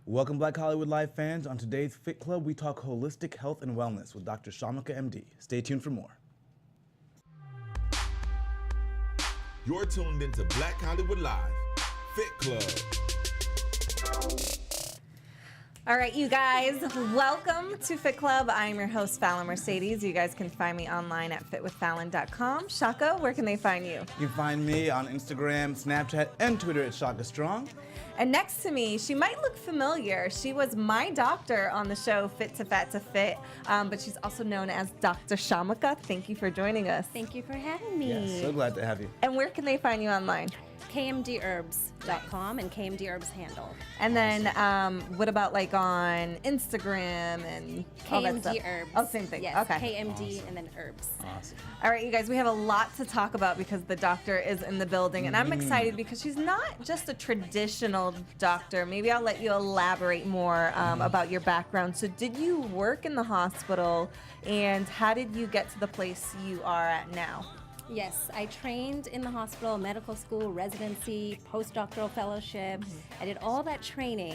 Welcome, Black Hollywood Live fans. On today's Fit Club, we talk holistic health and wellness with Dr. Kshamica, MD. Stay tuned for more. You're tuned into Black Hollywood Live, Fit Club. All right, you guys, welcome to Fit Club. I'm your host, Fallon Mercedes. You guys can find me online at fitwithfallon.com. Shaka, where can they find you? You can find me on Instagram, Snapchat, and Twitter at Shaka Strong. And next to me, she might look familiar. She was my doctor on the show Fit to Fat to Fit, but she's also known as Dr. Kshamica. Thank you for joining us. Thank you for having me. Yes, so glad to have you. And where can they find you online? KMDherbs.com and KMDherbs handle. And then what about like on Instagram and all that stuff? KMDherbs. Oh, same thing. Yes, Okay. KMD and then herbs. Awesome. All right, you guys, we have a lot to talk about because the doctor is in the building, and I'm excited because she's not just a traditional doctor. Maybe I'll let you elaborate more about your background. So did you work in the hospital, and how did you get to the place you are at now? Yes, I trained in the hospital, medical school, residency, postdoctoral fellowship. I did all that training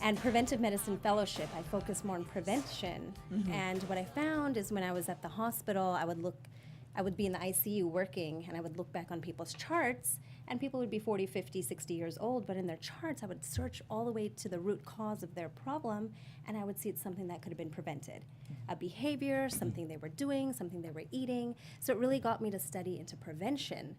and preventive medicine fellowship. I focused more on prevention. And what I found is when I was at the hospital, I would be in the ICU working, and I would look back on people's charts, and people would be 40, 50, 60 years old, but in their charts, I would search all the way to the root cause of their problem, and I would see it's something that could have been prevented. A behavior, something they were doing, something they were eating. So it really got me to study into prevention,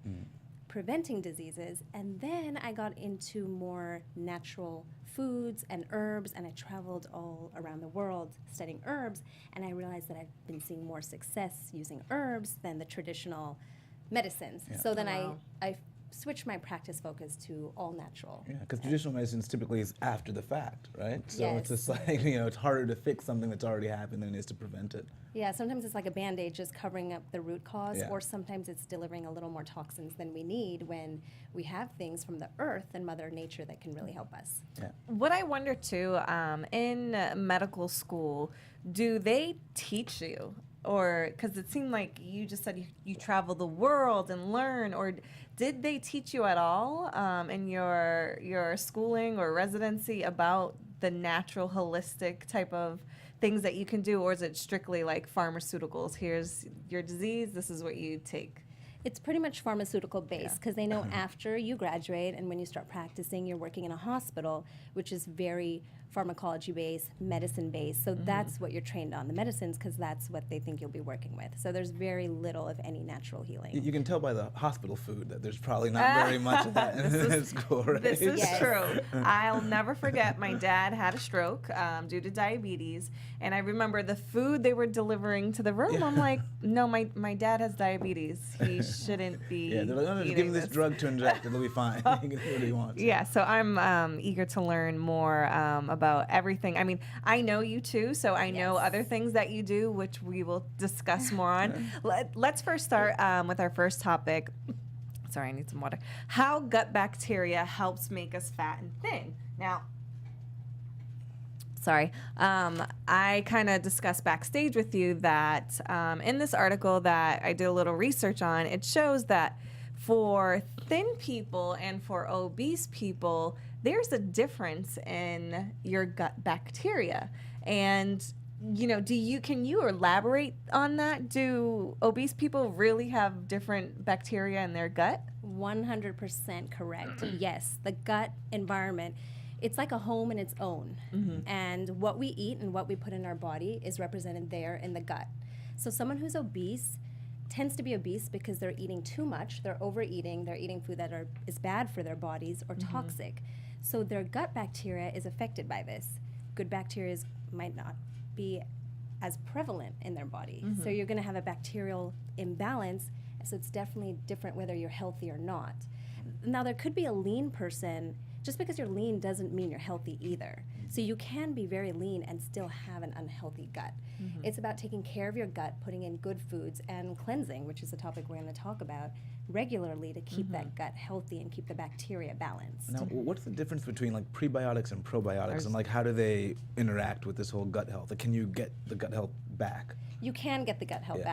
preventing diseases, and then I got into more natural foods and herbs, and I traveled all around the world studying herbs, and I realized that I've been seeing more success using herbs than the traditional medicines. Yeah. So then Wow. I switched my practice focus to all natural. Yeah, because traditional medicine typically is after the fact, right? So it's Yes. just like, it's harder to fix something that's already happened than it is to prevent it. Yeah, sometimes it's like a Band-Aid just covering up the root cause, Yeah. or sometimes it's delivering a little more toxins than we need when we have things from the earth and Mother Nature that can really help us. Yeah. What I wonder too, in medical school, do they teach you? Or, because it seemed like you just said you travel the world and learn, or did they teach you at all in your schooling or residency about the natural, holistic type of things that you can do, or is it strictly like pharmaceuticals? Here's your disease, this is what you take. It's pretty much pharmaceutical based because they know after you graduate and when you start practicing, you're working in a hospital, which is very pharmacology based, medicine based. So that's what you're trained on, the medicines, because that's what they think you'll be working with. So there's very little of any natural healing. You can tell by the hospital food that there's probably not very much of that in school, right? This is Yes. true. I'll never forget, my dad had a stroke due to diabetes, and I remember the food they were delivering to the room. I'm like, no, my dad has diabetes. He shouldn't be Yeah, they're like, no, just give him this drug to inject, it'll be fine. He can do what he wants. Yeah, so I'm eager to learn more about everything. I mean, I know you too, so I know other things that you do, which we will discuss more on. Let's first start with our first topic. Sorry, I need some water. How gut bacteria helps make us fat and thin. Now, sorry, I kind of discussed backstage with you that in this article that I did a little research on, it shows that for thin people and for obese people, there's a difference in your gut bacteria. And, can you elaborate on that? Do obese people really have different bacteria in their gut? 100% correct. Yes, the gut environment, it's like a home in its own. And what we eat and what we put in our body is represented there in the gut. So someone who's obese tends to be obese because they're eating too much, they're overeating, they're eating food that is bad for their bodies or toxic. So their gut bacteria is affected by this. Good bacteria might not be as prevalent in their body. So you're going to have a bacterial imbalance. So it's definitely different whether you're healthy or not. Now, there could be a lean person. Just because you're lean doesn't mean you're healthy either. So you can be very lean and still have an unhealthy gut. It's about taking care of your gut, putting in good foods, and cleansing, which is the topic we're going to talk about, regularly to keep that gut healthy and keep the bacteria balanced. Now, what's the difference between like prebiotics and probiotics, and like how do they interact with this whole gut health? Like, can you get the gut health back? You can get the gut health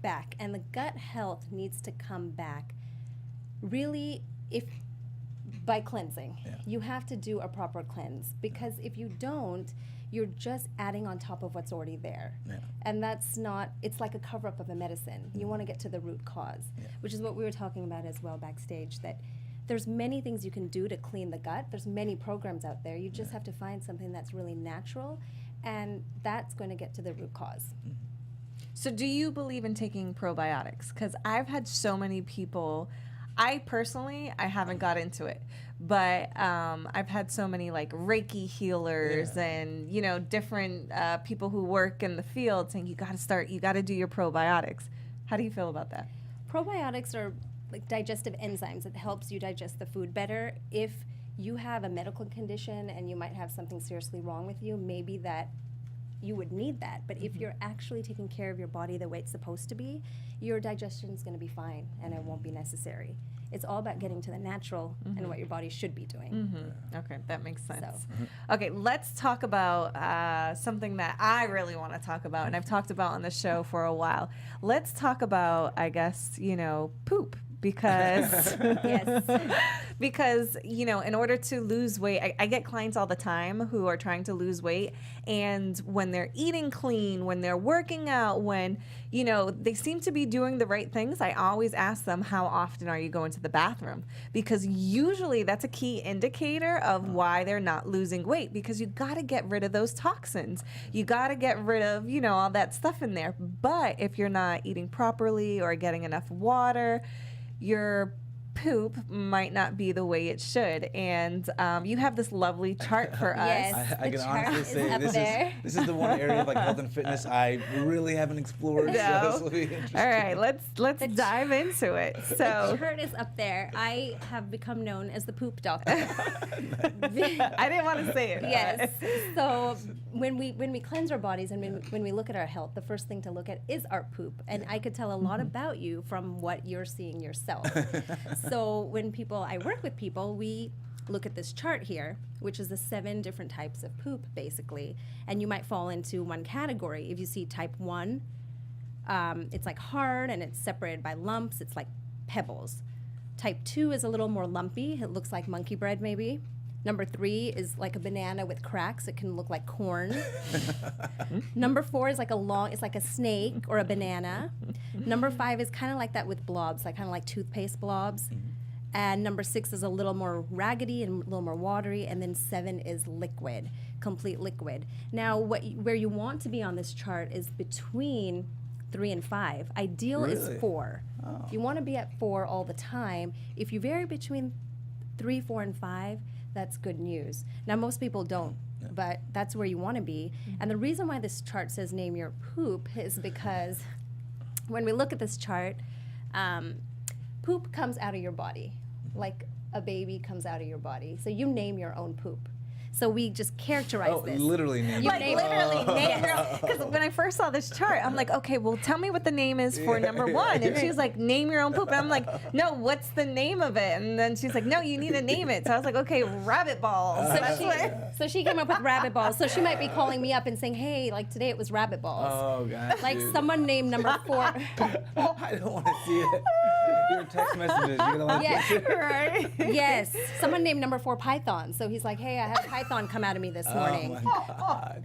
back, and the gut health needs to come back really if By cleansing. Yeah. You have to do a proper cleanse, because if you don't, you're just adding on top of what's already there. Yeah. And that's not, it's like a cover up of a medicine. You want to get to the root cause, which is what we were talking about as well backstage, that there's many things you can do to clean the gut. There's many programs out there. You just have to find something that's really natural, and that's going to get to the root cause. So do you believe in taking probiotics? Because I've had so many people, I haven't got into it, but I've had so many like Reiki healers and, you know, different people who work in the field saying you got to do your probiotics. How do you feel about that? Probiotics are like digestive enzymes. It helps you digest the food better. If you have a medical condition and you might have something seriously wrong with you, maybe that you would need that. But if you're actually taking care of your body the way it's supposed to be, your digestion is going to be fine and it won't be necessary. It's all about getting to the natural and what your body should be doing. Okay, that makes sense. So. Okay, let's talk about something that I really want to talk about, and I've talked about on the show for a while. Let's talk about, I guess, you know, poop. Because because, you know, in order to lose weight, I get clients all the time who are trying to lose weight, and when they're eating clean, when they're working out, when, you know, they seem to be doing the right things, I always ask them, how often are you going to the bathroom? Because usually that's a key indicator of why they're not losing weight, because you got to get rid of those toxins. You got to get rid of, you know, all that stuff in there. But if you're not eating properly or getting enough water, your poop might not be the way it should. And you have this lovely chart for us. Yes, I the can chart honestly is say up this there. is the one area of like health and fitness I really haven't explored. So No. this will be interesting. All right, let's dive into it. The So chart is up there. I have become known as the poop doctor. I didn't want to say it. Yes. So when we cleanse our bodies and when we look at our health, the first thing to look at is our poop. And I could tell a lot about you from what you're seeing yourself. So when I work with people, we look at this chart here, which is the 7 different types of poop, basically. And you might fall into one category. If you see type 1, it's like hard and it's separated by lumps. It's like pebbles. Type 2 is a little more lumpy. It looks like monkey bread, maybe. Number 3 is like a banana with cracks. It can look like corn. Number 4 is it's like a snake or a banana. Number 5 is kind of like that with blobs, like kind of like toothpaste blobs. And number 6 is a little more raggedy and a little more watery. And then 7 is liquid, complete liquid. Now, where you want to be on this chart is between 3 and 5. Ideal is Really? 4. Oh. You want to be at 4 all the time. If you vary between 3, 4, and 5, that's good news. Now, most people don't, but that's where you want to be. And the reason why this chart says name your poop is because when we look at this chart, poop comes out of your body, like a baby comes out of your body. So you name your own poop. So we just characterize this. Literally name Like it. literally name your own. Because when I first saw this chart, I'm like, okay, well, tell me what the name is for number 1. And she's like, name your own poop. And I'm like, no, what's the name of it? And then she's like, no, you need to name it. So I was like, okay, rabbit balls. So she came up with rabbit balls. So she might be calling me up and saying, hey, like today it was rabbit balls. Oh, God. Like someone named number 4. I don't want to see it. Your text messages. You're gonna like Yes. Right? Yes. Someone named number 4 Python. So he's like, hey, I had a python come out of me this morning. Oh my God.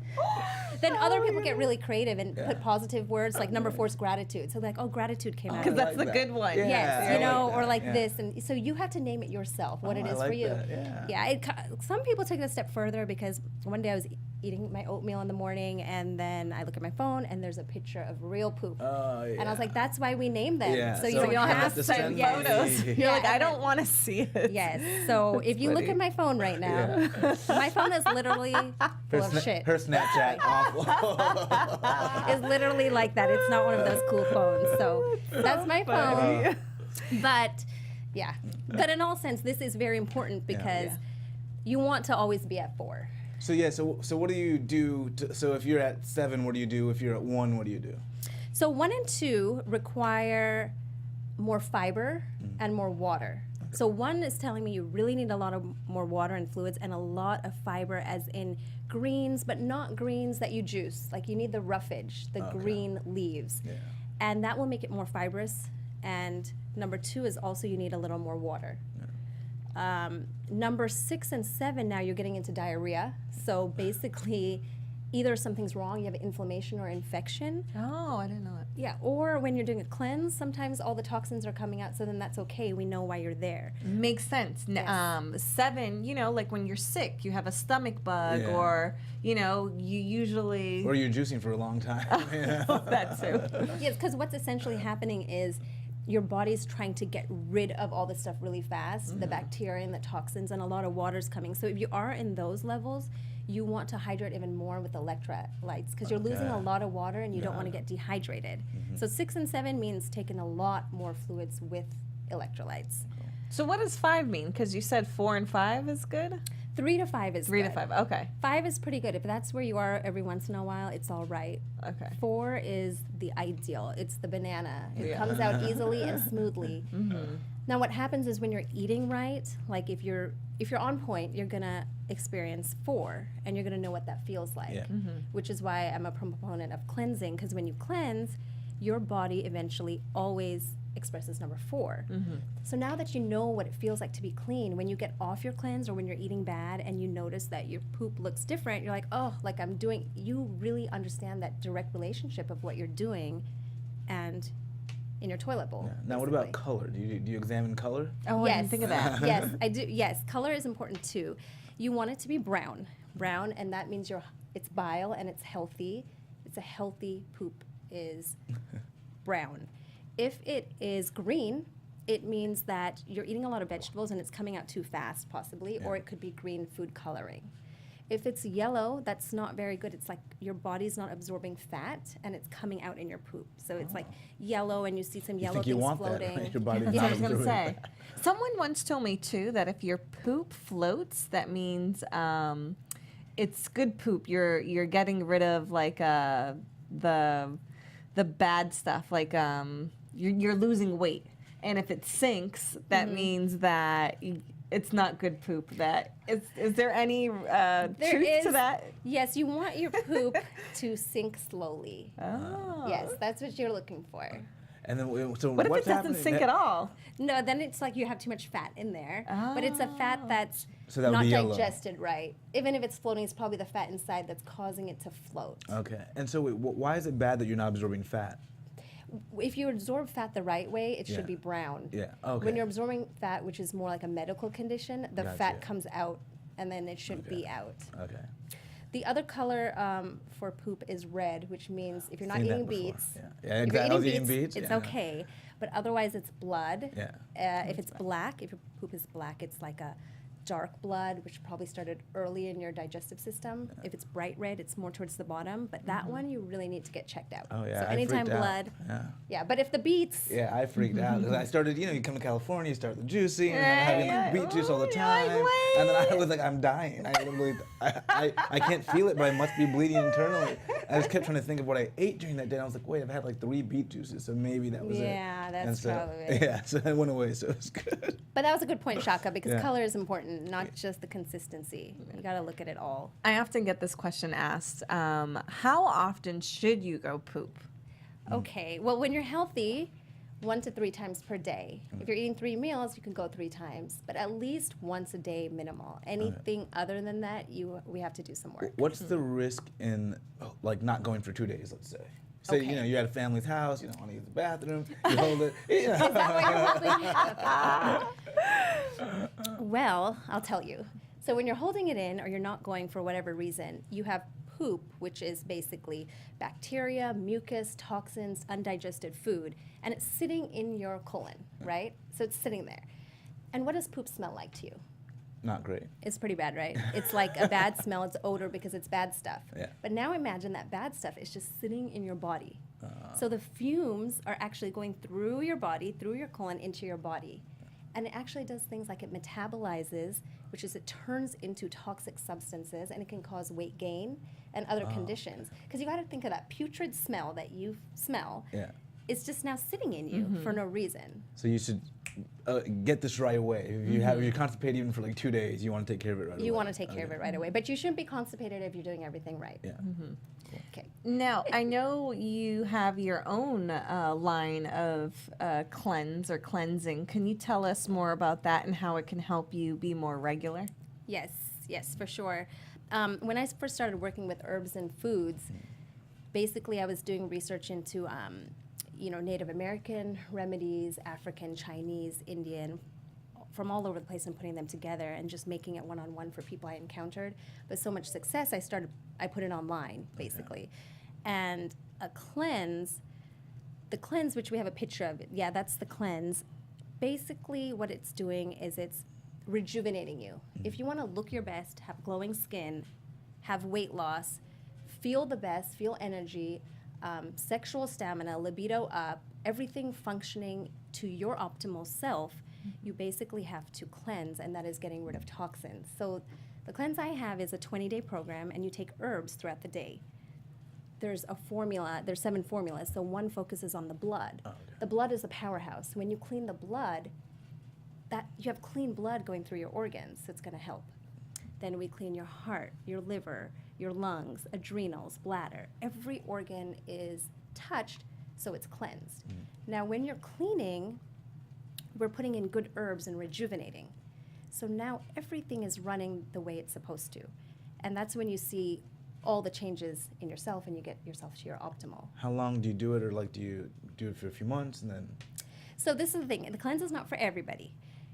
Then other people get really creative and put positive words, like number 4 is gratitude. So like, oh, gratitude came out of Because me. that's like the that. good one. Yeah. Yes, I you know, like or that, like yeah. this, and so you have to name it yourself, what it I is like for you. that, yeah. Some people take it a step further because one day I was eating my oatmeal in the morning, and then I look at my phone, and there's a picture of real poop, Oh, yeah. and I was like, that's why we name them, Yeah, so you so don't you don't have have to to send yes. photos. You're Yeah, like, I and don't want to see it. Yes. So if you look funny. at my phone right now, my phone is literally full of shit. Her Snapchat awful. Is literally like that. It's not one of those cool phones. So that's my phone. But yeah. But in all sense, this is very important because you want to always be at 4. So yeah, so what do you do? So if you're at 7, what do you do? If you're at 1, what do you do? So 1 and 2 require more fiber and more water. So 1 is telling me you really need a lot of more water and fluids and a lot of fiber, as in greens, but not greens that you juice. Like you need the roughage, the green leaves. Yeah. And that will make it more fibrous. And number 2 is also you need a little more water. Number 6 and 7, now you're getting into diarrhea. So basically, either something's wrong, you have inflammation or infection. Oh, I didn't know that. Yeah, or when you're doing a cleanse, sometimes all the toxins are coming out, so then that's okay. We know why you're there. Makes sense. Yes. 7, like when you're sick, you have a stomach bug, Yeah. or you usually Or you're juicing for a long time. Yeah. that too. Yes, because what's essentially happening is your body's trying to get rid of all this stuff really fast, the bacteria and the toxins, and a lot of water's coming. So if you are in those levels, you want to hydrate even more with electrolytes because you're losing a lot of water and you don't want to get dehydrated. So 6 and 7 means taking a lot more fluids with electrolytes. So what does 5 mean? Because you said 4 and 5 is good. 3 to 5 is 3 good. to 5. Okay. 5 is pretty good. If that's where you are every once in a while, it's all right. Okay. 4 is the ideal. It's the banana. It Yeah. comes out easily and smoothly. Now what happens is when you're eating right, like if you're on point, you're gonna experience 4 and you're gonna know what that feels like. Yeah. Which is why I'm a proponent of cleansing, because when you cleanse, your body eventually always expresses number 4. So now that you know what it feels like to be clean, when you get off your cleanse or when you're eating bad and you notice that your poop looks different, you're like, oh, like you really understand that direct relationship of what you're doing and in your toilet bowl. Yeah. Now, what about basically. color? Do you examine color? Oh, I didn't think of that. Yes, I do. Yes, color is important too. You want it to be brown, and that means it's bile and it's healthy. It's a healthy poop is brown. If it is green, it means that you're eating a lot of vegetables and it's coming out too fast, possibly, or it could be green food coloring. If it's yellow, that's not very good. It's like your body's not absorbing fat and it's coming out in your poop. So it's like yellow and you see some You yellow think you things want floating. that, right? Your body's That's not what I was gonna absorbing say. Someone once told me too that if your poop floats, that means it's good poop. You're getting rid of like the bad stuff. Like you're losing weight. And if it sinks, that means that it's not good poop. That is there any truth to that? Yes, you want your poop to sink slowly. Oh. Yes, that's what you're looking for. And then, so What if what's it doesn't happening sink ne- at all? No, then it's like you have too much fat in there. But it's a fat that's So that would not be yellow. digested right. Even if it's floating, it's probably the fat inside that's causing it to float. Okay. And so, why is it bad that you're not absorbing fat? If you absorb fat the right way, it Yeah. should be brown. Yeah. Okay. When you're absorbing fat, which is more like a medical condition, the Gotcha. fat comes out and then it should be out. Okay. The other color for poop is red, which means if you're not Seen that eating before. beets, Yeah. Yeah, if you're exactly. I was eating beets. it's yeah. okay. But otherwise, it's blood. Yeah. If it's black, if your poop is black, it's like a dark blood, which probably started early in your digestive system. If it's bright red, it's more towards the bottom. But that one, you really need to get checked out. Oh yeah. So I anytime freaked out. blood. Yeah. Yeah, but if the beets, Yeah, I freaked out because I started, you come to California, you start the juicing, and I'm having Yeah, beet juice all the you're like, time, and then I was like, I'm dying. I literally, I can't feel it, but I must be bleeding internally. I just kept trying to think of what I ate during that day. And I was like, wait, I've had like 3 beet juices, so maybe that was it. Yeah, that's And so, probably it. Yeah, so it went away, so it was good. but that was a good point, Shaka, because Yeah. color is important, not just the consistency. You got to look at it all. I often get this question asked. How often should you go poop? Okay, well, when you're healthy, 1 to 3 times per day. If you're eating 3 meals, you can go 3 times, but at least once a day minimal. Anything other than that, we have to do some work. What's the risk in like not going for 2 days? Let's say. Say Okay. you're at a family's house, you don't want to use the bathroom, you hold it. You know. Is that what you're holding? Well, I'll tell you. So when you're holding it in or you're not going for whatever reason, you have poop, which is basically bacteria, mucus, toxins, undigested food, and it's sitting in your colon, right? So it's sitting there. And what does poop smell like to you? Not great. It's pretty bad, right? It's like a bad smell, it's odor because it's bad stuff. Yeah. But now imagine that bad stuff is just sitting in your body. So the fumes are actually going through your body, through your colon, into your body. And it actually does things like it metabolizes, which is it turns into toxic substances, and it can cause weight gain and other conditions. Because you got to think of that putrid smell that you smell. Yeah. It's just now sitting in you for no reason. So you should get this right away. If you're constipated even for like 2 days, you want to take care of it right away. You want to take care of it right away, but you shouldn't be constipated if you're doing everything right. Yeah. Okay. Now, I know you have your own line of cleanse or cleansing. Can you tell us more about that and how it can help you be more regular? Yes, for sure. When I first started working with herbs and foods, basically I was doing research into, Native American remedies, African, Chinese, Indian, from all over the place, and putting them together and just making it one-on-one for people I encountered. But so much success, I put it online, basically. And a cleanse, the cleanse, which we have a picture of, that's the cleanse. Basically what it's doing is it's rejuvenating you. If you want to look your best, have glowing skin, have weight loss, feel the best, feel energy, sexual stamina, libido up, everything functioning to your optimal self, you basically have to cleanse, and that is getting rid of toxins. So the cleanse I have is a 20-day program, and you take herbs throughout the day. There's 7 formulas, so one focuses on the blood. Oh, okay. The blood is a powerhouse. When you clean the blood, you have clean blood going through your organs, so it's going to help. Then we clean your heart, your liver, your lungs, adrenals, bladder. Every organ is touched, so it's cleansed. Now, when you're cleaning, we're putting in good herbs and rejuvenating. So now everything is running the way it's supposed to. And that's when you see all the changes in yourself and you get yourself to your optimal. How long do you do it, or like do you do it for a few months and then? So this is the thing, the cleanse is not for everybody.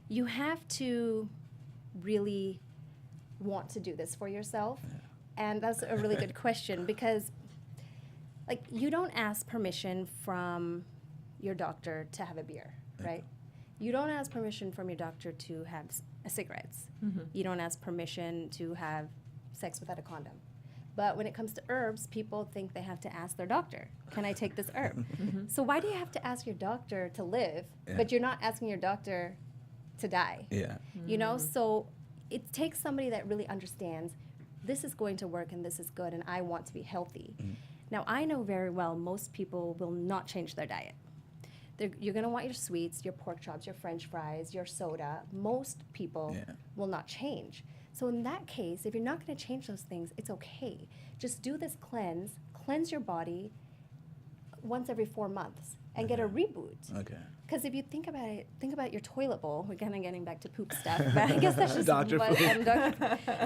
You have to really want to do this for yourself. And that's a really good question, because you don't ask permission from your doctor to have a beer, right? You don't ask permission from your doctor to have cigarettes. You don't ask permission to have sex without a condom. But when it comes to herbs, people think they have to ask their doctor, can I take this herb? So why do you have to ask your doctor to live, but you're not asking your doctor to die? So it takes somebody that really understands this is going to work and this is good and I want to be healthy. Now, I know very well most people will not change their diet. You're going to want your sweets, your pork chops, your french fries, your soda. Most people will not change. So in that case, if you're not going to change those things, it's okay. Just do this cleanse your body once every 4 months and get a reboot. Okay. Because if you think about it, think about your toilet bowl. We're kind of getting back to poop stuff, but I guess that's just Doctor what food.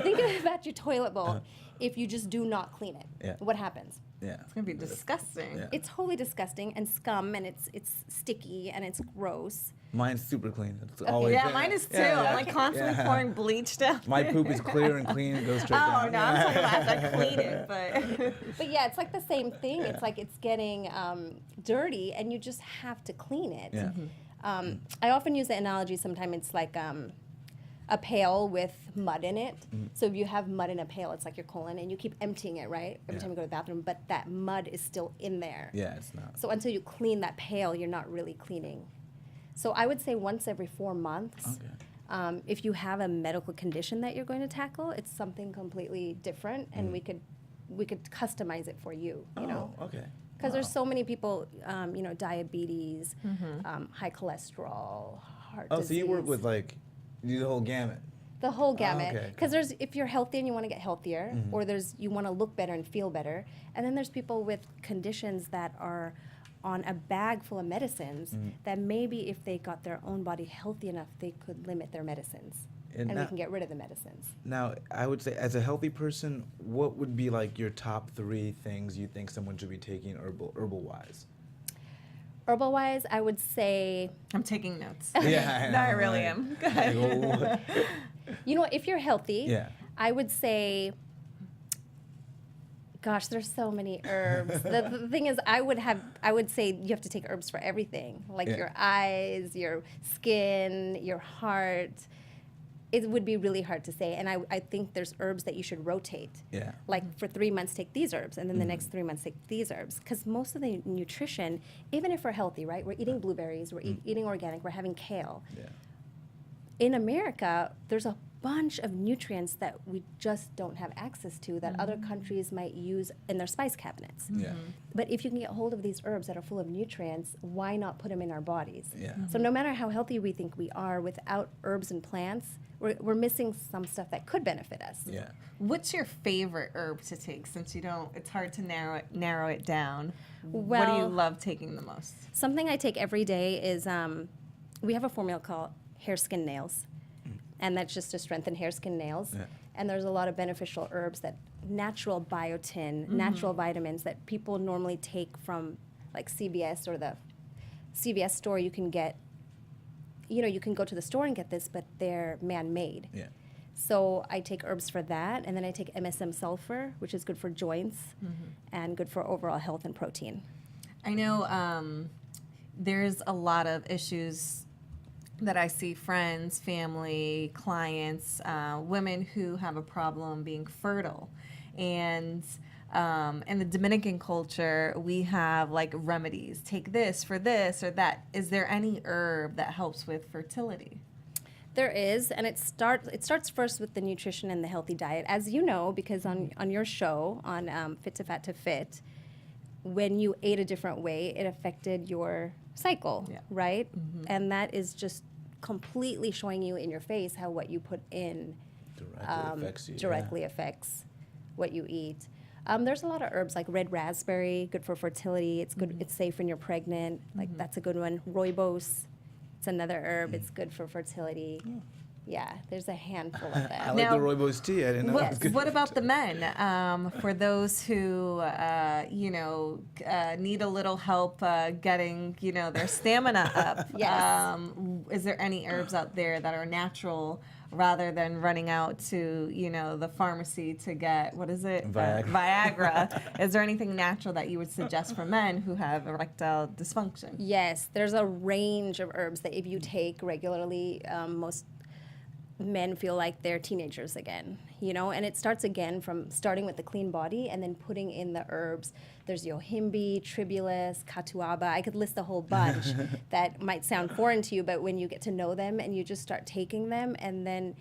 Think about your toilet bowl. If you just do not clean it, what happens? It's gonna be disgusting. It's totally disgusting and scum, and it's sticky and it's gross. Mine's super clean. It's always Mine is too. I'm constantly pouring bleach down. My poop is clear and clean. It goes straight down. Oh no, I'm talking about after I clean it, but. But yeah, it's like the same thing. It's like it's getting dirty, and you just have to clean it. I often use the analogy. Sometimes it's like a pail with mud in it. So if you have mud in a pail, it's like your colon, and you keep emptying it, right? Every time you go to the bathroom, but that mud is still in there. Yeah, it's not. So until you clean that pail, you're not really cleaning. So I would say once every 4 months. Okay. If you have a medical condition that you're going to tackle, it's something completely different, and we could customize it for you. You know. Okay. Because there's so many people, diabetes, high cholesterol, heart disease. So you work with you do the whole gamut. The whole gamut. Okay. Because if you're healthy and you want to get healthier, or you want to look better and feel better, and then there's people with conditions that are on a bag full of medicines that maybe if they got their own body healthy enough, they could limit their medicines. And we can get rid of the medicines. Now, I would say, as a healthy person, what would be your top 3 things you think someone should be taking herbal-wise? Herbal-wise, I would say... I'm taking notes. Yeah, I know, I really am. Go ahead. If you're healthy, I would say... Gosh, there's so many herbs. The thing is, I would say you have to take herbs for everything, your eyes, your skin, your heart. It would be really hard to say, and I think there's herbs that you should rotate. Yeah. For 3 months, take these herbs, and then the next 3 months, take these herbs. Because most of the nutrition, even if we're healthy, right? We're eating blueberries, we're eating organic, we're having kale. Yeah. In America, there's a bunch of nutrients that we just don't have access to that other countries might use in their spice cabinets. Yeah. But if you can get hold of these herbs that are full of nutrients, why not put them in our bodies? Yeah. So no matter how healthy we think we are, without herbs and plants, we're missing some stuff that could benefit us. Yeah. What's your favorite herb to take? Since you don't, it's hard to narrow it down. What do you Well- love taking the most? Something I take every day is we have a formula called hair, skin, nails. And that's just to strengthen hair, skin, nails. Yeah. And there's a lot of beneficial herbs that natural biotin, natural vitamins that people normally take from like CVS or the CVS store. You can get, you can go to the store and get this, but they're man-made. Yeah. So I take herbs for that, and then I take MSM sulfur, which is good for joints and good for overall health and protein. I know there's a lot of issues that I see friends, family, clients, women who have a problem being fertile. And in the Dominican culture, we have like remedies. Take this for this or that. Is there any herb that helps with fertility? There is, and it starts first with the nutrition and the healthy diet. As you know, because on your show, on Fit to Fat to Fit, when you ate a different way, it affected your cycle, right? And that is just completely showing you in your face how what you put in Directly affects you. affects what you eat. There's a lot of herbs like red raspberry, good for fertility. It's good. It's safe when you're pregnant. Like that's a good one. Rooibos, it's another herb. It's good for fertility. Yeah, there's a handful of I them. like Now- the rooibos tea. I didn't know it was good. What about the men? For those who, need a little help getting, their stamina up. Yes. Is there any herbs out there that are natural rather than running out to, the pharmacy to get, what is it? Viagra. Viagra. Is there anything natural that you would suggest for men who have erectile dysfunction? Yes, there's a range of herbs that if you take regularly, most men feel like they're teenagers again, and it starts again from starting with the clean body and then putting in the herbs. There's yohimbe, tribulus, catuaba. I could list a whole bunch that might sound foreign to you, but when you get to know them and you just start taking them, and then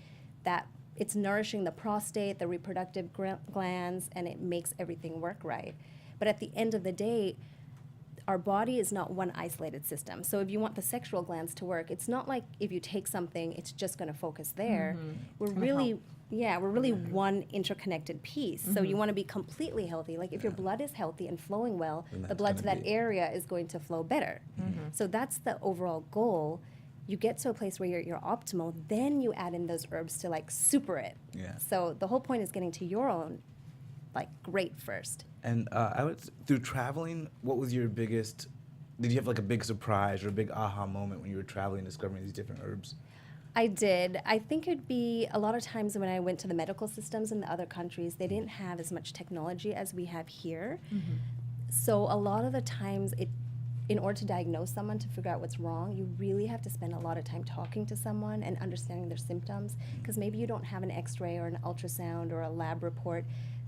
that it's nourishing the prostate, the reproductive glands, and it makes everything work right. But at the end of the day, our body is not one isolated system. So if you want the sexual glands to work, it's not like if you take something, it's just going to focus there. We're really one interconnected piece. So you want to be completely healthy. Like if your blood is healthy and flowing well, Then the that's blood to gonna that be- area is going to flow better. So that's the overall goal. You get to a place where you're optimal, then you add in those herbs to like super it. Yeah. So the whole point is getting to your own like great first. And through traveling, what was your biggest? Did you have like a big surprise or a big aha moment when you were traveling, discovering these different herbs? I did. I think it'd be a lot of times when I went to the medical systems in the other countries, they didn't have as much technology as we have here. So a lot of the times, in order to diagnose someone, to figure out what's wrong, you really have to spend a lot of time talking to someone and understanding their symptoms, because maybe you don't have an x-ray or an ultrasound or a lab report.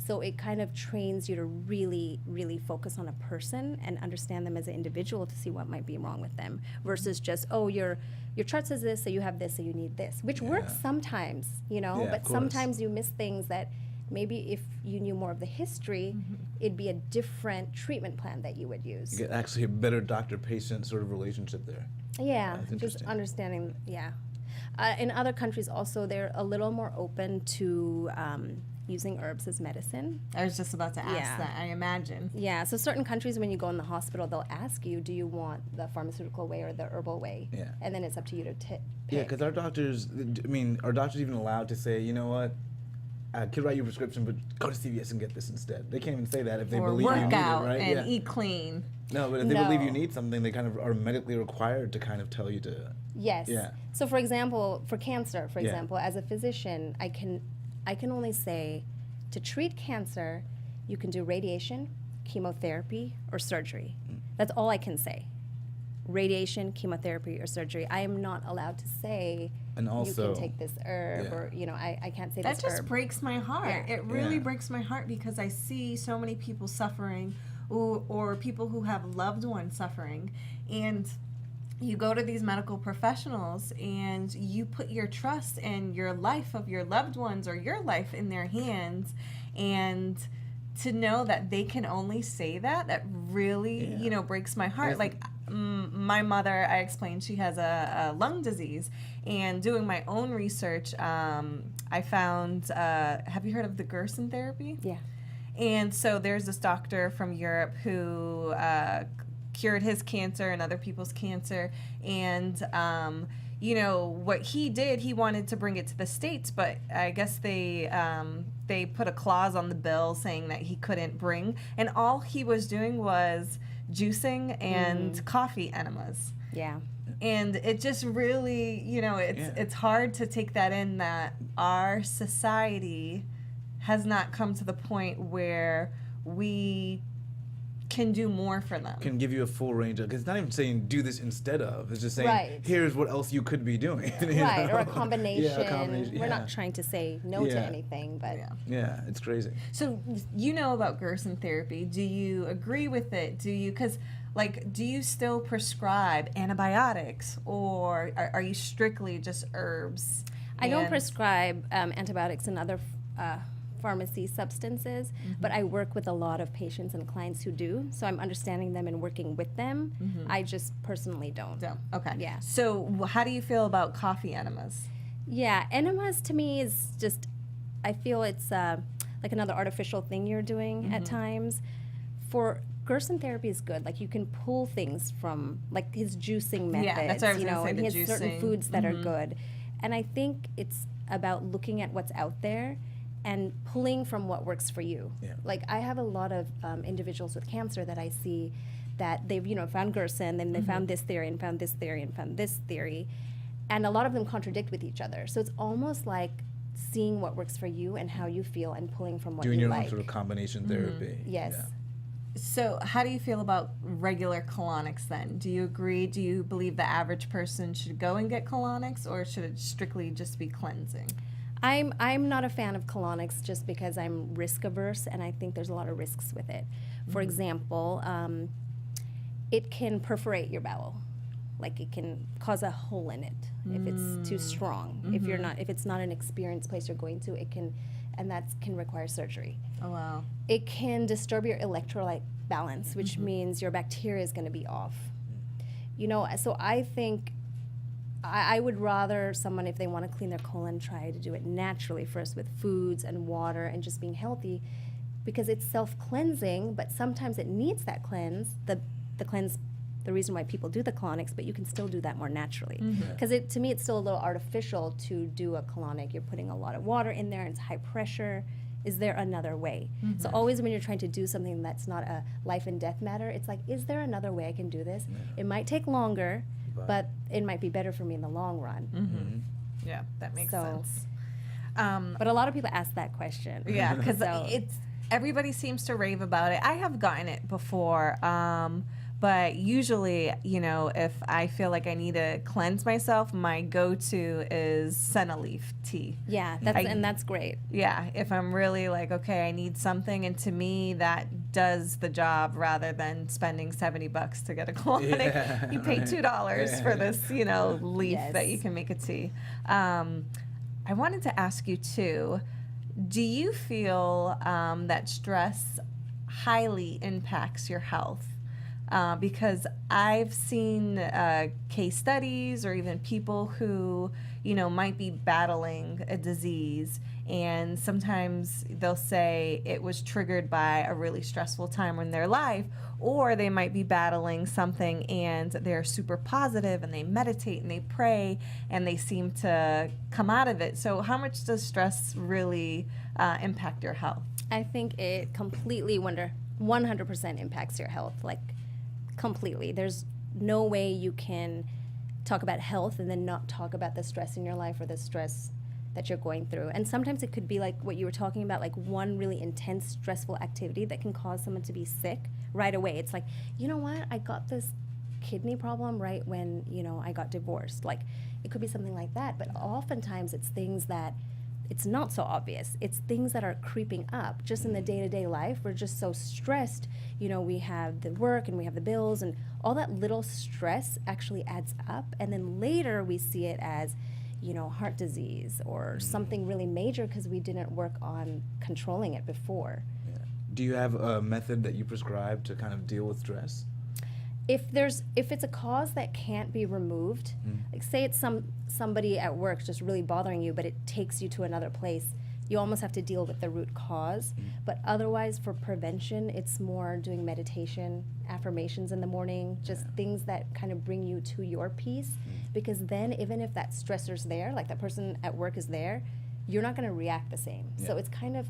So it kind of trains you to really, really focus on a person and understand them as an individual to see what might be wrong with them, versus just, oh, your chart says this, so you have this, so you need this, which works sometimes, Yeah, but of course. sometimes you miss things that maybe if you knew more of the history, it'd be a different treatment plan that you would use. You get actually a better doctor-patient sort of relationship there. Yeah, That's just interesting. understanding, in other countries also, they're a little more open to using herbs as medicine. I was just about to ask Yeah. that, I imagine. Yeah, so certain countries, when you go in the hospital, they'll ask you, do you want the pharmaceutical way or the herbal way? Yeah. And then it's up to you to pick. Yeah, because our doctors, are doctors even allowed to say, you know what, I could write you a prescription, but go to CVS and get this instead? They can't even say that if they Or believe you work need out it, right? and Yeah. eat clean. No, but if they believe you No. need something, they kind of are medically required to kind of tell you to. Yes. Yeah. So for example, for cancer, for Yeah. example, as a physician, I can only say to treat cancer, you can do radiation, chemotherapy, or surgery. That's all I can say. Radiation, chemotherapy, or surgery. I am not allowed to say And also- you can take this herb Yeah. or I can't say That this just herb. breaks my heart. Yeah. It really Yeah. breaks my heart because I see so many people suffering or people who have loved ones suffering. And you go to these medical professionals and you put your trust and your life of your loved ones or your life in their hands, and to know that they can only say that really, breaks my heart. Like, my mother, I explained, she has a lung disease, and doing my own research, I found, have you heard of the Gerson therapy? Yeah. And so there's this doctor from Europe who cured his cancer and other people's cancer. And, what he did, he wanted to bring it to the States, but I guess they put a clause on the bill saying that he couldn't bring. And all he was doing was juicing and coffee enemas. Yeah. And it just really, it's hard to take that in, that our society has not come to the point where we can do more for them. Can give you a full range of, because it's not even saying do this instead of, it's just saying here's what else you could be doing. Right, or a combination. Yeah, a combination. We're not trying to say no to anything, but yeah, it's crazy. So you know about Gerson therapy. Do you agree with it? Do you still prescribe antibiotics, or are you strictly just herbs? I don't prescribe antibiotics and other pharmacy substances, but I work with a lot of patients and clients who do, so I'm understanding them and working with them. I just personally don't. Okay. Yeah. So how do you feel about coffee enemas? Yeah, enemas to me is just, I feel it's like another artificial thing you're doing at times. For Gerson therapy is good. Like, you can pull things from, like, his juicing methods. Yeah, that's what I was gonna say, and the he has certain juicing. foods that are good. And I think it's about looking at what's out there and pulling from what works for you. Yeah. Like, I have a lot of individuals with cancer that I see that they've, found Gerson, and they found this theory and found this theory and found this theory. And a lot of them contradict with each other. So it's almost like seeing what works for you and how you feel and pulling from what Doing you your like. own sort of combination therapy. Yes. Yeah. So how do you feel about regular colonics then? Do you agree? Do you believe the average person should go and get colonics, or should it strictly just be cleansing? I'm not a fan of colonics just because I'm risk averse, and I think there's a lot of risks with it. For example, it can perforate your bowel. Like, it can cause a hole in it if it's too strong. If it's not an experienced place you're going to, it can, and that can require surgery. Oh, wow. It can disturb your electrolyte balance, which means your bacteria is going to be off. So I think I would rather someone, if they want to clean their colon, try to do it naturally first with foods and water and just being healthy, because it's self-cleansing, but sometimes it needs that cleanse, the cleanse, the reason why people do the colonics, but you can still do that more naturally. Because to me, it's still a little artificial to do a colonic. You're putting a lot of water in there, and it's high pressure. Is there another way? So always when you're trying to do something that's not a life and death matter, it's like, is there another way I can do this? It might take longer, but it might be better for me in the long run. Yeah, that makes sense. But a lot of people ask that question. Yeah, because everybody seems to rave about it. I have gotten it before, but usually, if I feel like I need to cleanse myself, my go-to is senna leaf tea. Yeah, that's great. Yeah, if I'm really like, okay, I need something, and to me that does the job rather than spending $70 to get a colonic. Yeah. You pay $2 for this, leaf that you can make a tea. I wanted to ask you too, do you feel that stress highly impacts your health? Because I've seen case studies or even people who, might be battling a disease, and sometimes they'll say it was triggered by a really stressful time in their life, or they might be battling something and they're super positive and they meditate and they pray and they seem to come out of it. So how much does stress really impact your health? I think it completely 100% impacts your health, like completely. There's no way you can talk about health and then not talk about the stress in your life or the stress that you're going through. And sometimes it could be like what you were talking about, like one really intense, stressful activity that can cause someone to be sick right away. It's like, you know what, I got this kidney problem right when, I got divorced. Like, it could be something like that, but oftentimes it's things that it's not so obvious. It's things that are creeping up just in the day-to-day life. We're just so stressed. You know, we have the work and we have the bills, and all that little stress actually adds up. And then later we see it as, you know, heart disease or something really major because we didn't work on controlling it before. Yeah. Do you have a method that you prescribe to kind of deal with stress? If it's a cause that can't be removed, like say it's somebody at work just really bothering you, but it takes you to another place, you almost have to deal with the root cause. But otherwise, for prevention, it's more doing meditation, affirmations in the morning, just things that kind of bring you to your peace. Because then, even if that stressor's there, like that person at work is there, you're not going to react the same. So it's kind of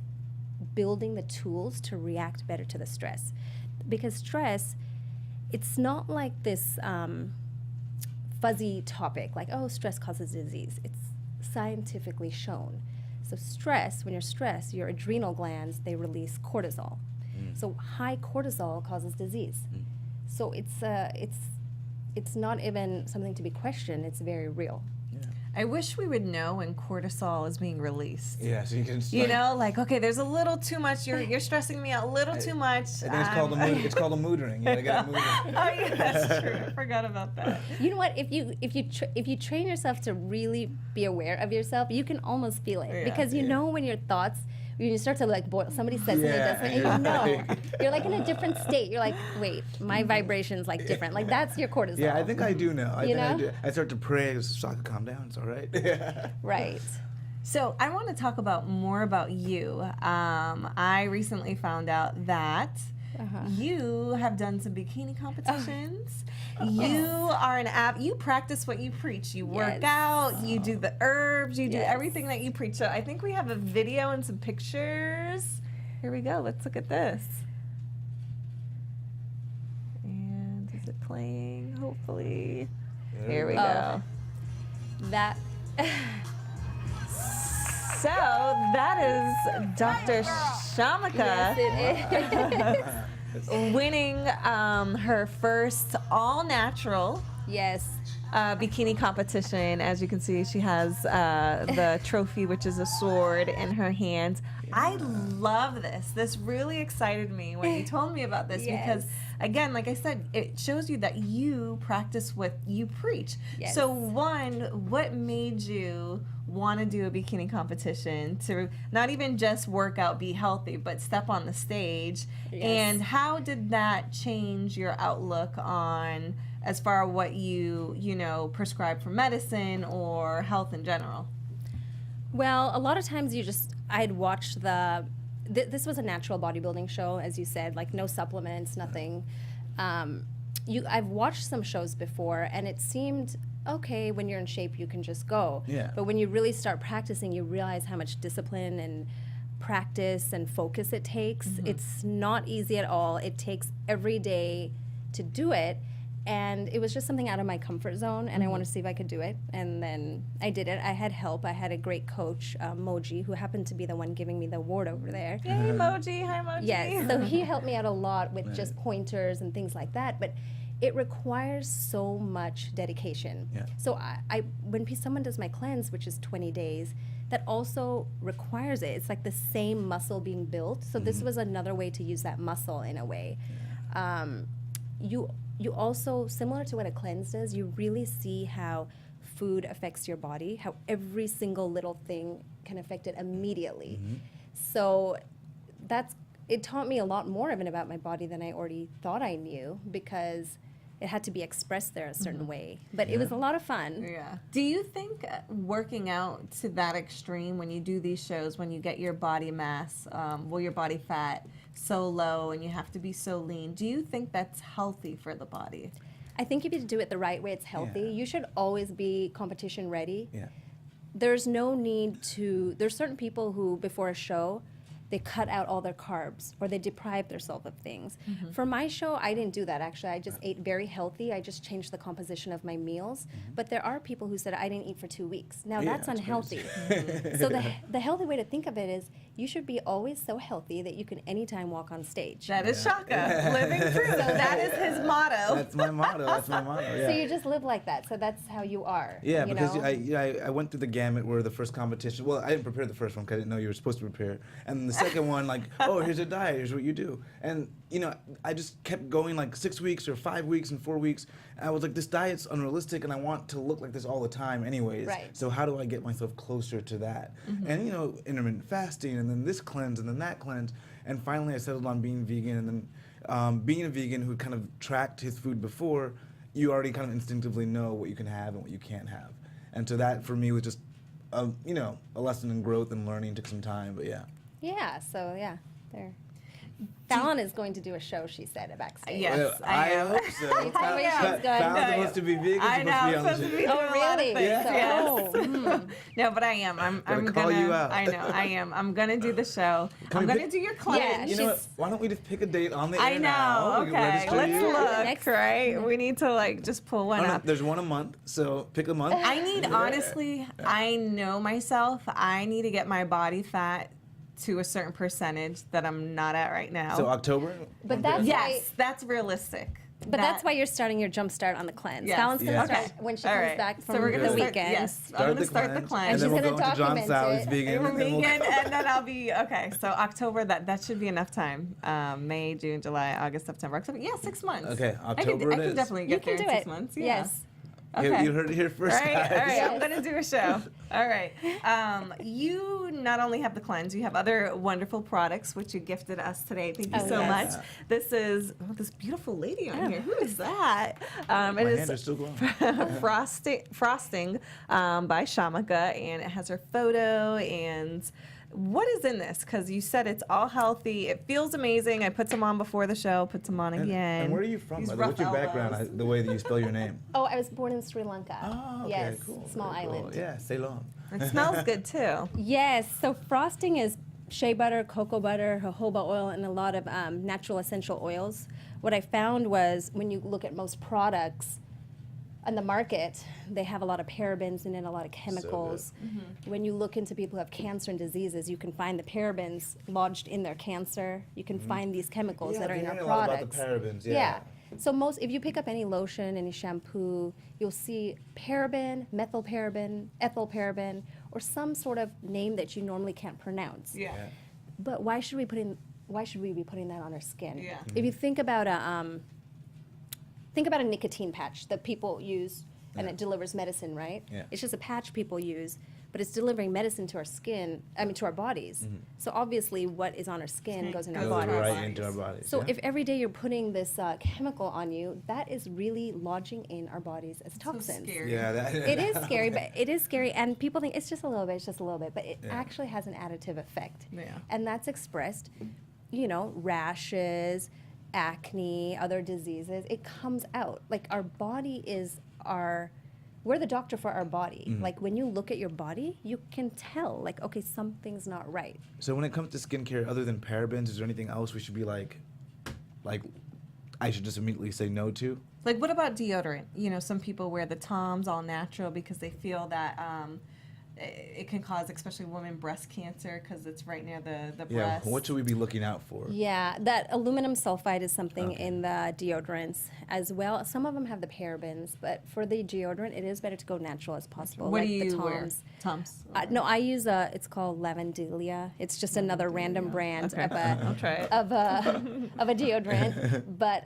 building the tools to react better to the stress. Because stress, it's not like this fuzzy topic, like, oh, stress causes disease. It's scientifically shown. So stress, when you're stressed, your adrenal glands, they release cortisol. So high cortisol causes disease. So it's not even something to be questioned. It's very real. I wish we would know when cortisol is being released. Yeah, so you can. You know, like, okay, there's a little too much. You're stressing me out a little too much. I think it's called a mood. It's called a mood ring. You gotta get a mood ring. Oh yeah, that's true. I forgot about that. You know what? If you train yourself to really be aware of yourself, you can almost feel it because you know when your thoughts. When you start to like boil, somebody says something, does something, and you know, you're like in a different state. You're like, wait, my vibration's like different. Like that's your cortisol. Yeah, I think I do know. I You think I know? do. I start to pray. Shaka, calm down. It's all right. Right. So I want to talk more about you. I recently found out that you have done some bikini competitions. You are an you practice what you preach. You work out, you do the herbs, you do everything that you preach. So I think we have a video and some pictures. Here we go. Let's look at this. And is it playing? Hopefully. Here we go. That. So that is Dr. Kshamica. Yes, it is. Winning her first all-natural bikini competition. As you can see, she has the trophy, which is a sword, in her hands. I love this. This really excited me when you told me about this because, again, like I said, it shows you that you practice what you preach. Yes. So, one, what made you want to do a bikini competition to not even just work out, be healthy, but step on the stage? And how did that change your outlook on as far as what you prescribe for medicine or health in general? Well, a lot of times I'd watch this was a natural bodybuilding show, as you said, like no supplements, nothing. I've watched some shows before, and it seemed okay, when you're in shape, you can just go. Yeah. But when you really start practicing, you realize how much discipline and practice and focus it takes. It's not easy at all. It takes every day to do it. And it was just something out of my comfort zone, and I wanted to see if I could do it. And then I did it. I had help. I had a great coach, Moji, who happened to be the one giving me the award over there. Hey, Moji. Hi, Moji. Yes, so he helped me out a lot with just pointers and things like that. But it requires so much dedication. Yeah. So when someone does my cleanse, which is 20 days, that also requires it. It's like the same muscle being built. So this was another way to use that muscle in a way. You also, similar to what a cleanse does, you really see how food affects your body, how every single little thing can affect it immediately. So it taught me a lot more even about my body than I already thought I knew, because it had to be expressed there a certain way. But it was a lot of fun. Yeah. Do you think working out to that extreme when you do these shows, when you get your body mass, your body fat so low and you have to be so lean, do you think that's healthy for the body? I think if you do it the right way, it's healthy. Yeah. You should always be competition ready. Yeah. There's no need to, there's certain people who, before a show, they cut out all their carbs or they deprive themselves of things. For my show, I didn't do that actually. I just ate very healthy. I just changed the composition of my meals. But there are people who said I didn't eat for 2 weeks. Now that's unhealthy. So the healthy way to think of it is you should be always so healthy that you can anytime walk on stage. That is Shaka, living proof. That is his motto. That's my motto. That's my motto. Yeah. So you just live like that. So that's how you are. Yeah, you because know? I went through the gamut where the first competition. Well, I didn't prepare the first one because I didn't know you were supposed to prepare. And then the second one, like, oh, here's a diet. Here's what you do. And you know, I just kept going like 6 weeks or 5 weeks and 4 weeks. And I was like, this diet's unrealistic, and I want to look like this all the time, anyways. Right. So how do I get myself closer to that? And you know, intermittent fasting, and then this cleanse, and then that cleanse, and finally I settled on being vegan. And then being a vegan who kind of tracked his food before, you already kind of instinctively know what you can have and what you can't have. And so that for me was just, you know, a lesson in growth and learning. Took some time, but yeah. Yeah. So yeah, there. Fallon is going to do a show, she said, backstage. Yes. Well, I am. hope so. Tell me she's good. Fallon's supposed to be vegan. I know. I'm supposed to be doing Oh, a lot of really? things, Yeah. yes. Oh, No, but I am. I'm Gotta gonna call you out. I know. I am. I'm gonna do the show. Can I'm we gonna pick- do your cleanse. Yeah, You know what? she's- Why don't we just pick a date on the I air now? know. We can Okay. register Let's you. look. Next- Right. We need to like just pull one Oh, no, up. there's one a month, so pick a month. I need honestly. I know myself. I need to get my body fat to a certain percentage that I'm not at right now. So October. But that's yes, that's realistic. But that's why you're starting your jump start on the cleanse. Yes. Fallon's going to Yeah. start Okay. when she All comes right. back from So we're gonna the start, weekend. Yes, I'm gonna start the cleanse. and then she's we'll gonna go into John document Sally's it. vegan. We're and then we'll- vegan, and then I'll be okay. So October, that should be enough time. May, June, July, August, September, October. Yeah, 6 months. Okay, I October can it is. definitely You get can there do in it. 6 months. Yeah. Yes. Okay. You heard it here first, All right, guys. all right. I'm gonna do a show. All right. You not only have the cleanse, you have other wonderful products which you gifted us today. Thank you Oh, so yes. much. This is this beautiful lady on here. Who is that? My It hands are is still glowing. frosting by Kshamica, and it has her photo. And what is in this? Because you said it's all healthy. It feels amazing. I put some on before the show. Put some on again. And where are you from? These By the way? What's your rough background? elbows. The way that you spell your name. Oh, I was born in Sri Lanka. Oh, okay, yes, cool. small Very cool. island. Yeah, Ceylon. It smells good too. Yes, so frosting is shea butter, cocoa butter, jojoba oil, and a lot of natural essential oils. What I found was when you look at most products on the market, they have a lot of parabens in it, a lot of chemicals. When you look into people who have cancer and diseases, you can find the parabens lodged in their cancer. You can find these chemicals Yeah, that are I've in our been hearing a lot about products. the parabens, yeah. So if you pick up any lotion, any shampoo, you'll see paraben, methylparaben, ethylparaben, or some sort of name that you normally can't pronounce. Yeah. But why should we be putting that on our skin? Yeah. If you think about a nicotine patch that people use and Yeah. it delivers medicine, right? Yeah. It's just a patch people use, but it's delivering medicine to our skin, to our bodies. So obviously what is on our skin goes in our Goes bodies. right into our bodies. So yeah. if every day you're putting this chemical on you, that is really lodging in our bodies as toxins. scary. Yeah, that. It is scary, but it is scary, and people think it's just a little bit, but it Yeah. actually has an additive effect. Yeah. And that's expressed, rashes, acne, other diseases. It comes out. Like our body is we're the doctor for our body. Like when you look at your body, you can tell, like, okay, something's not right. So when it comes to skincare, other than parabens, is there anything else we should be like I should just immediately say no to? Like, what about deodorant? Some people wear the Toms all natural because they feel that it can cause, especially women, breast cancer because it's right near the Yeah. breast. What should we be looking out for? Yeah, that aluminum sulfide is something in the deodorants as well. Some of them have the parabens, but for the deodorant, it is better to go natural as possible. What like do you the wear? Toms. Toms. No, I use it's called Lavandelia. It's just another random brand Okay. of a I'll try it. of a deodorant, but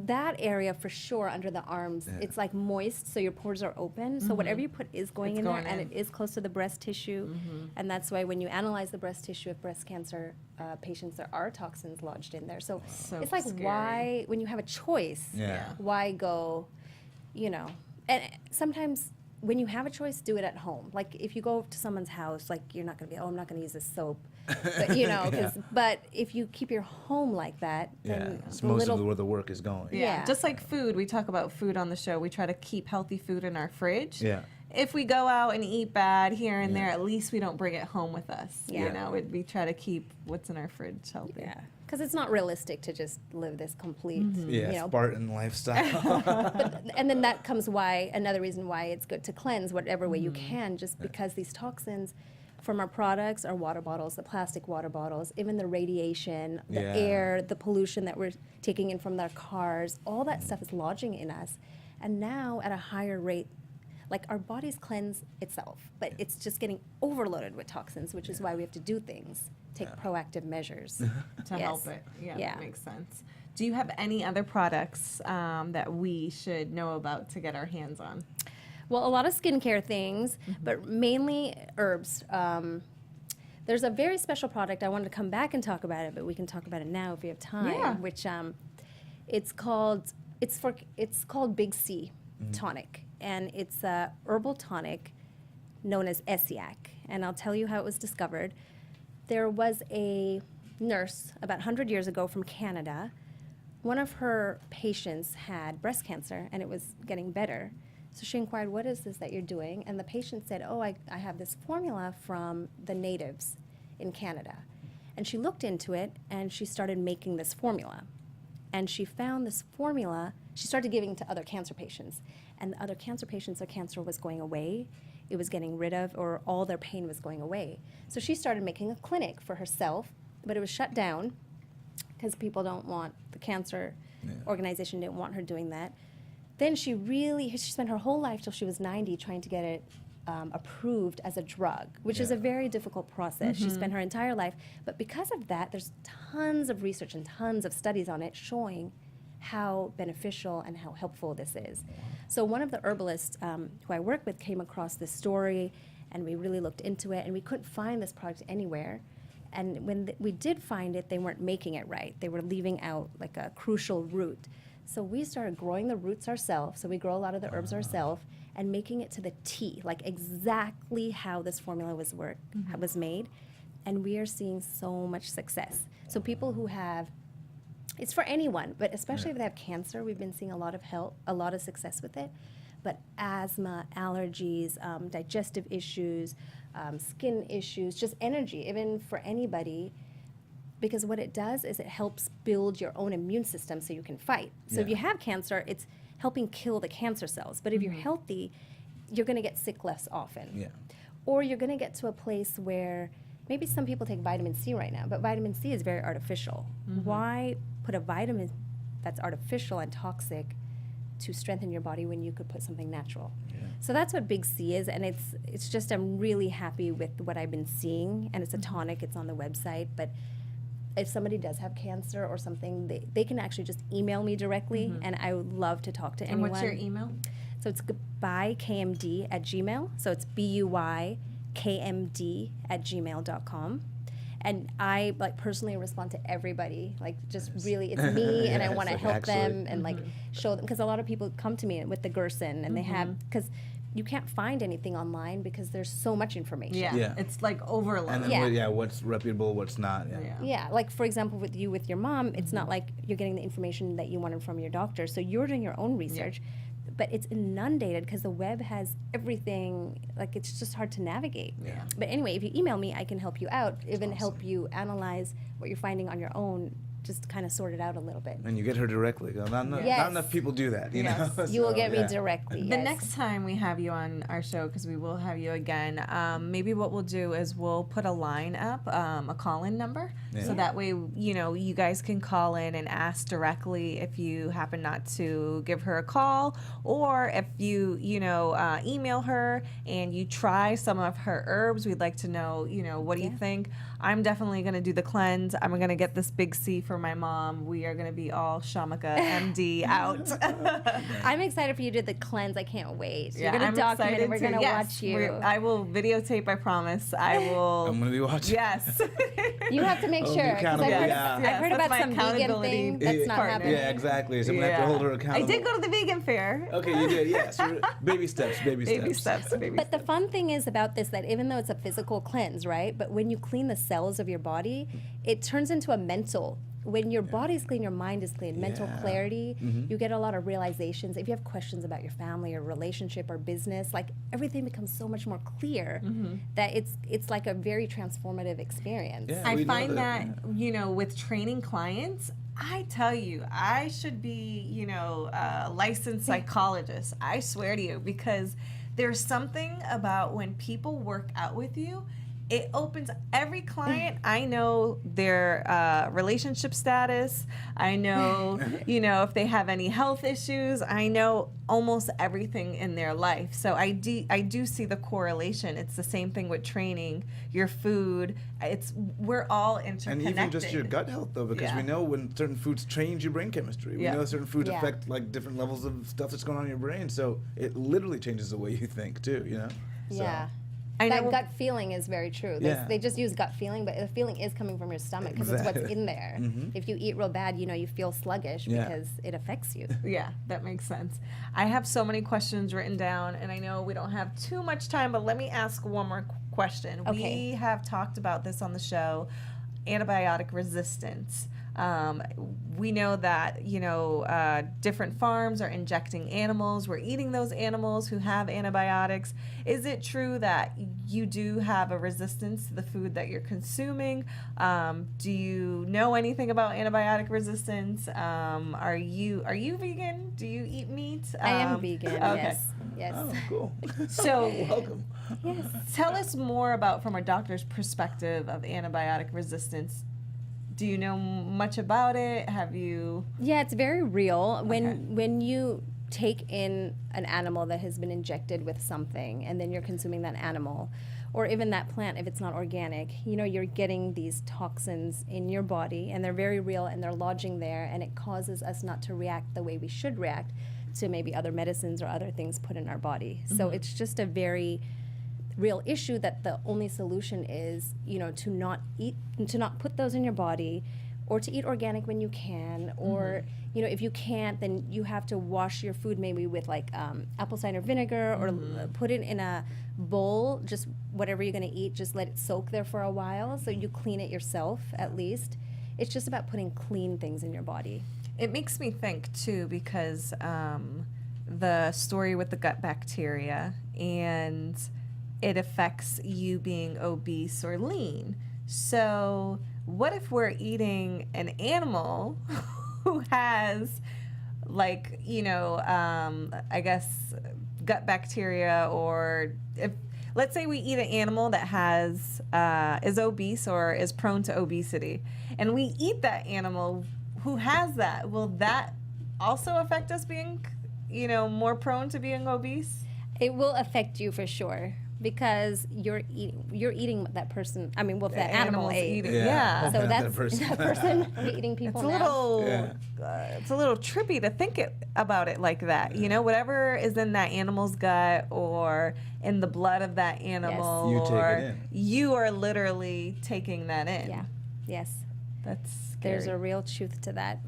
that area for sure under the arms, it's like moist, so your pores are open. So whatever you put is going It's in going there, and in. it is close to the breast tissue, and that's why when you analyze the breast tissue of breast cancer patients, there are toxins lodged in there. So So it's like scary. why, when you have a choice, Yeah. why go, and sometimes when you have a choice, do it at home. Like if you go to someone's house, like you're not gonna be, I'm not gonna use this soap, but but if you keep your home like that, Yeah, then it's the most little, of where the work is going. Yeah. Yeah. Just like food, we talk about food on the show. We try to keep healthy food in our fridge. Yeah. If we go out and eat bad here and there, at least we don't bring it home with us. Yeah. We try to keep what's in our fridge healthy. yeah, because it's not realistic to just live this complete, Yeah, Spartan lifestyle. and then that comes another reason why it's good to cleanse whatever way you can, just because these toxins from our products, our water bottles, the plastic water bottles, even the radiation, the Yeah. air, the pollution that we're taking in from our cars, all that stuff is lodging in us. And now at a higher rate, like our bodies cleanse itself, but it's just getting overloaded with toxins, which is why we have to do things, take proactive measures. To help it. Yeah, Yeah. that makes sense. Do you have any other products that we should know about to get our hands on? Well, a lot of skincare things, but mainly herbs. There's a very special product. I wanted to come back and talk about it, but we can talk about it now if we have time. Yeah. Which it's called Big C tonic, and it's a herbal tonic known as Essiac. And I'll tell you how it was discovered. There was a nurse about 100 years ago from Canada. One of her patients had breast cancer, and it was getting better. So she inquired, what is this that you're doing? And the patient said, oh, I have this formula from the natives in Canada. And she looked into it, and she started making this formula. And she found this formula, she started giving it to other cancer patients. And the other cancer patients, their cancer was going away. It was getting rid of, or all their pain was going away. So she started making a clinic for herself, but it was shut down because people don't want, the cancer organization didn't want her doing that. Then she spent her whole life till she was 90 trying to get it approved as a drug, which is a very difficult process. She spent her entire life. But because of that, there's tons of research and tons of studies on it showing how beneficial and how helpful this is. So one of the herbalists who I work with came across this story, and we really looked into it, and we couldn't find this product anywhere. And when we did find it, they weren't making it right. They were leaving out like a crucial root. So we started growing the roots ourselves. So we grow a lot of the herbs ourselves and making it to the T, like exactly how this formula was made. And we are seeing so much success. So people who have, it's for anyone, but especially if they have cancer, we've been seeing a lot of success with it. But asthma, allergies, digestive issues, skin issues, just energy, even for anybody. Because what it does is it helps build your own immune system so you can fight. So if you have cancer, it's helping kill the cancer cells. But if you're healthy, you're going to get sick less often. Yeah. Or you're going to get to a place where maybe some people take vitamin C right now, but vitamin C is very artificial. Why put a vitamin that's artificial and toxic to strengthen your body when you could put something natural? So that's what Big C is, and it's just, I'm really happy with what I've been seeing, and it's a tonic, it's on the website, but if somebody does have cancer or something, they can actually just email me directly, and I would love to talk to anyone. And what's your email? So it's buykmd@gmail. So it's buykmd@gmail.com. And I personally respond to everybody. Like just really, it's me, and I want to help them and show them, because a lot of people come to me with the Gerson, and they have, because you can't find anything online because there's so much information. Yeah. It's like overload. And then what's reputable, what's not. Yeah, like for example, with your mom, it's not like you're getting the information that you wanted from your doctor. So you're doing your own research, but it's inundated because the web has everything. Like it's just hard to navigate. Yeah. But anyway, if you email me, I can help you out, even help you analyze what you're finding on your own, just kind of sort it out a little bit. And you get her directly. Not enough people do that, you know? You will So, get me directly. The next time we have you on our show, because we will have you again, maybe what we'll do is we'll put a line up, a call-in number, so that way, you guys can call in and ask directly if you happen not to give her a call, or if you, email her and you try some of her herbs. We'd like to know, what do you think? I'm definitely going to do the cleanse. I'm going to get this Big C for my mom. We are going to be all Kshamica MD out. I'm excited for you to do the cleanse. I can't wait. Yeah, You're going I'm to document it. We're excited going to to. watch you. I will videotape, I promise. I will. I'm going to be watching. Yes. You have to make I'll be sure. 'Cause accountable, I've yeah. heard Yes, about that's some my vegan accountability thing that's not partner. happening. Yeah, exactly. So I'm going to have to hold her I accountable. did go to the vegan fair. Okay, you did, yes. Baby steps, baby steps. Baby steps, baby But the fun thing is about this, that even though it's a physical cleanse, right? But when you clean the cells of your body, it turns into a mental. When your body's clean, your mind is clean. Mental clarity, you get a lot of realizations. If you have questions about your family or relationship or business, like everything becomes so much more clear that it's like a very transformative experience. Yeah, I we know find that, with training clients, I tell you, I should be, a licensed psychologist. I swear to you, because there's something about when people work out with you, it opens every client. I know their relationship status. I know, if they have any health issues. I know almost everything in their life. So I do see the correlation. It's the same thing with training, your food. We're all interconnected. And even just your gut health, though, because we know when certain foods change your brain chemistry. We know certain foods affect like different levels of stuff that's going on in your brain. So it literally changes the way you think too. Yeah. So. That gut feeling is very true. They just use gut feeling, but the feeling is coming from your stomach because it's what's in there. If you eat real bad, you feel sluggish because it affects you. Yeah, that makes sense. I have so many questions written down, and I know we don't have too much time, but let me ask one more question. Okay. We have talked about this on the show, antibiotic resistance. We know that, different farms are injecting animals. We're eating those animals who have antibiotics. Is it true that you do have a resistance to the food that you're consuming? Do you know anything about antibiotic resistance? Are you vegan? Do you eat meat? I am vegan, okay. Yes. Oh, cool. So Welcome. Yes. Tell us more about, from a doctor's perspective, of antibiotic resistance. Do you know much about it? Have you? Yeah, it's very real. When you take in an animal that has been injected with something, and then you're consuming that animal, or even that plant if it's not organic, you're getting these toxins in your body, and they're very real, and they're lodging there, and it causes us not to react the way we should react to maybe other medicines or other things put in our body. So it's just a very real issue that the only solution is, to not put those in your body, or to eat organic when you can, or if you can't, then you have to wash your food maybe with like apple cider vinegar, or put it in a bowl, just whatever you're going to eat, just let it soak there for a while so you clean it yourself at least. It's just about putting clean things in your body. It makes me think too, because the story with the gut bacteria, and it affects you being obese or lean. So what if we're eating an animal who has, like, I guess gut bacteria, or if, let's say we eat an animal that has is obese or is prone to obesity, and we eat that animal who has that, will that also affect us being, more prone to being obese? It will affect you for sure, because you're eating that person. I mean, that animal ate. Yeah. So that's that that person eating people. It's a little trippy to think about it like that. Whatever is in that animal's gut or in the blood of that animal, You take it in. You are literally taking that in. Yeah. Yes. That's scary. There's a real truth to that.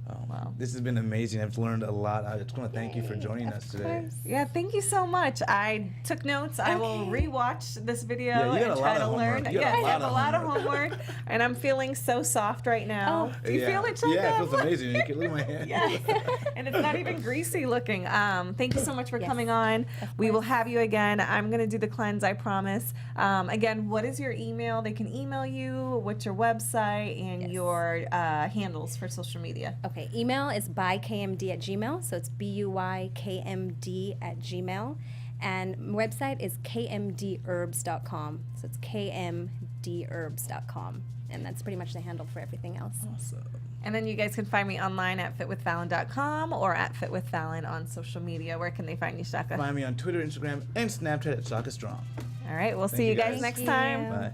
Oh, wow. This has been amazing. I've learned a lot. I just want to thank you for joining us today. Yeah, thank you so much. I took notes. I will rewatch this video Yeah, you got and a try lot to of learn. homework. You got Yeah, a I have lot a of lot of homework. homework, and I'm feeling so soft right now. Do you feel it, Shaka? Yeah, it feels amazing. You can look at my hand. Yes, and it's not even greasy looking. Thank you so much for coming on. We will have you again. I'm going to do the cleanse, I promise. Again, what is your email? They can email you. What's your website and your handles for social media? Okay, email is bykmd@gmail, so it's BUYKMD@gmail, and website is kmdherbs.com, so it's kmdherbs.com, and that's pretty much the handle for everything else. Awesome. And then you guys can find me online at fitwithfallon.com or at fitwithfallon on social media. Where can they find you, Shaka? Find me on Twitter, Instagram, and Snapchat at Shaka Strong. All right, we'll Thank see you you guys guys. next Thank time. you. Bye.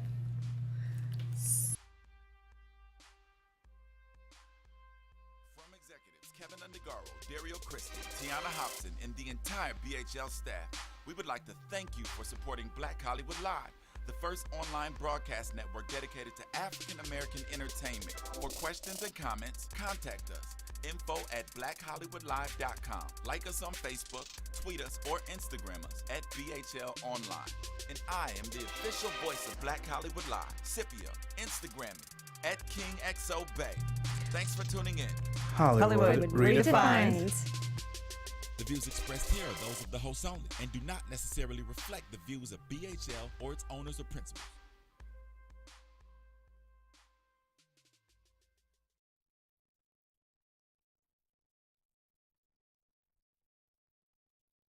From executives Keven Undergaro, Dario Christie, Tiana Hobson, and the entire BHL staff, we would like to thank you for supporting Black Hollywood Live, the first online broadcast network dedicated to African American entertainment. For questions and comments, contact us. info@blackhollywoodlive.com. Like us on Facebook, tweet us, or Instagram us at BHL Online. And I am the official voice of Black Hollywood Live, Scipio. Instagram me at KingXOBay. Thanks for tuning in. Hollywood Redefined. The views expressed here are those of the host only and do not necessarily reflect the views of BHL or its owners or principals.